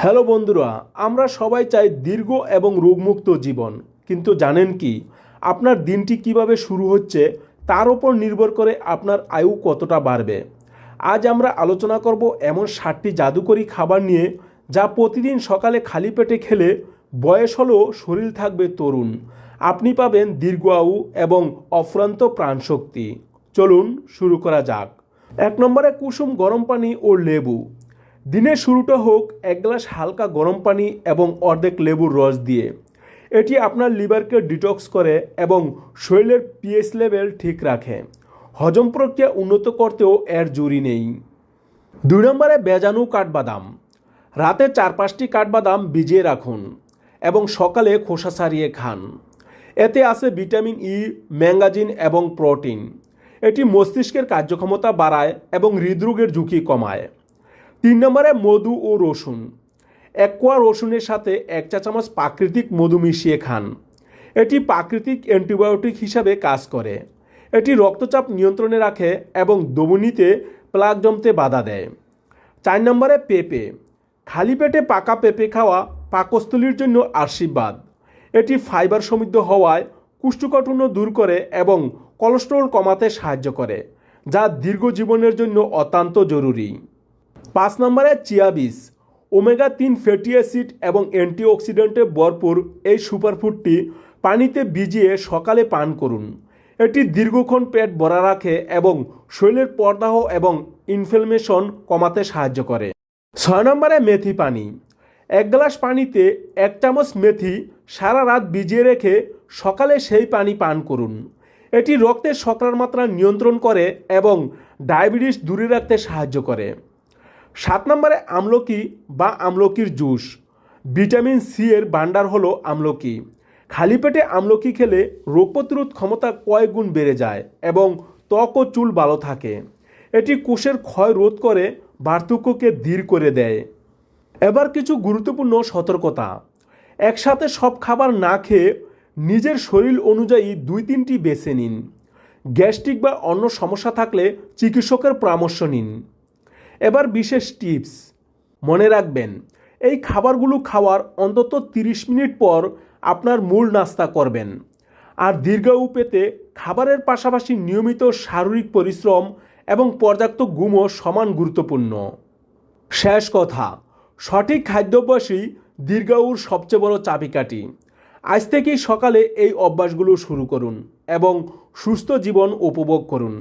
Hello বন্ধুরা, আমরা সবাই চাই দীর্ঘ এবং রোগমুক্ত জীবন। কিন্তু জানেন কি, আপনার দিনটি কিভাবে শুরু হচ্ছে তার উপর নির্ভর করে আপনার আয়ু কতটা বাড়বে। আজ আমরা আলোচনা করব এমন 7টি জাদুকরী খাবার নিয়ে, যা প্রতিদিন সকালে খালি পেটে খেলে বয়স হলেও শরীর থাকবে তরুণ। আপনি পাবেন দীর্ঘ আয়ু এবং অফুরন্ত প্রাণশক্তি। চলুন শুরু করা যাক। 1 নম্বরে কুসুম গরম পানি ও লেবু। দিনের শুরুটা হোক এক গ্লাস হালকা গরম পানি এবং অর্ধেক লেবুর রস দিয়ে। এটি আপনার লিভারকে ডিটক্স করে এবং শরীরের পিএইচ লেভেল ঠিক রাখে। হজম প্রক্রিয়া উন্নত করতেও এর জুড়ি নেই। 2 নম্বরে ভেজানো কাঠবাদাম। রাতে 4-5টি কাঠবাদাম ভিজিয়ে রাখুন এবং সকালে খোসা ছাড়িয়ে খান। এতে আছে ভিটামিন ই, ম্যাঙ্গাজিন এবং প্রোটিন। এটি মস্তিষ্কের কার্যক্ষমতা বাড়ায় এবং হৃদরোগের ঝুঁকি কমায়। 3 নম্বরে মধু ও রসুন। 1 কোয়া রসুনের সাথে 1 চা চামচ প্রাকৃতিক মধু মিশিয়ে খান। এটি প্রাকৃতিক অ্যান্টিবায়োটিক হিসাবে কাজ করে। এটি রক্তচাপ নিয়ন্ত্রণে রাখে এবং ধমনীতে প্লাক জমতে বাধা দেয়। 4 নম্বরে পেঁপে। খালি পেটে পাকা পেঁপে খাওয়া পাকস্থলীর জন্য আশীর্বাদ। এটি ফাইবার সমৃদ্ধ হওয়ায় কোষ্ঠকাঠিন্য দূর করে এবং কোলেস্টেরল কমাতে সাহায্য করে, যা দীর্ঘ জীবনের জন্য অত্যন্ত জরুরি। 5 নম্বরে চিয়া বীজ। ওমেগা 3 ফ্যাটি অ্যাসিড এবং অ্যান্টিঅক্সিডেন্টে ভরপুর এই সুপারফুডটি পানিতে ভিজিয়ে সকালে পান করুন। এটি দীর্ঘক্ষণ পেট ভরা রাখে এবং শরীরের প্রদাহ এবং ইনফ্লামেশন কমাতে সাহায্য করে। 6 নম্বরে মেথি পানি। 1 গ্লাস পানিতে 1 চামচ মেথি সারা রাত ভিজিয়ে রেখে সকালে সেই পানি পান করুন। এটি রক্তের শর্করার মাত্রা নিয়ন্ত্রণ করে এবং ডায়াবেটিস দূরে রাখতে সাহায্য করে। 7 নম্বরে আমলকি বা আমলকির জুস। ভিটামিন সি এর ভান্ডার হলো আমলকি। খালি পেটে আমলকি খেলে রোগ প্রতিরোধ ক্ষমতা কয়েক গুণ বেড়ে যায় এবং ত্বক ও চুল ভালো থাকে। এটি কোষের ক্ষয় রোধ করে, বার্ধক্যকে ধীর করে দেয়। এবার কিছু গুরুত্বপূর্ণ সতর্কতা। একসাথে সব খাবার না খেয়ে নিজের শরীর অনুযায়ী 2-3টি বেছে নিন। গ্যাস্ট্রিক বা অন্য সমস্যা থাকলে চিকিৎসকের পরামর্শ নিন। এবার বিশেষ টিপস। মনে রাখবেন, এই খাবারগুলো খাওয়ার অন্তত 30 মিনিট পর আপনার মূল নাস্তা করবেন। আর দীর্ঘায়ু পেতে খাবারের পাশাপাশি নিয়মিত শারীরিক পরিশ্রম এবং পর্যাপ্ত ঘুমও সমান গুরুত্বপূর্ণ। শেষ কথা, সঠিক খাদ্যাভ্যাসই দীর্ঘায়ুর সবচেয়ে বড় চাবিকাঠি। আজ থেকেই সকালে এই অভ্যাসগুলো শুরু করুন এবং সুস্থ জীবন উপভোগ করুন।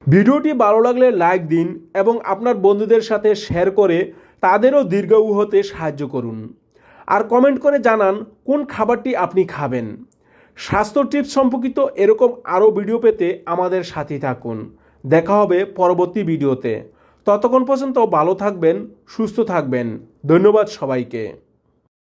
ভিডিওটি ভালো লাগলে লাইক দিন এবং আপনার বন্ধুদের সাথে শেয়ার করে তাদেরও দীর্ঘায়ু হতে সাহায্য করুন। আর কমেন্ট করে জানান কোন খাবারটি আপনি খাবেন। স্বাস্থ্য টিপস সম্পর্কিত এরকম আরও ভিডিও পেতে আমাদের সাথে থাকুন। দেখা হবে পরবর্তী ভিডিওতে। ততক্ষণ পর্যন্ত ভালো থাকবেন, সুস্থ থাকবেন। ধন্যবাদ সবাইকে।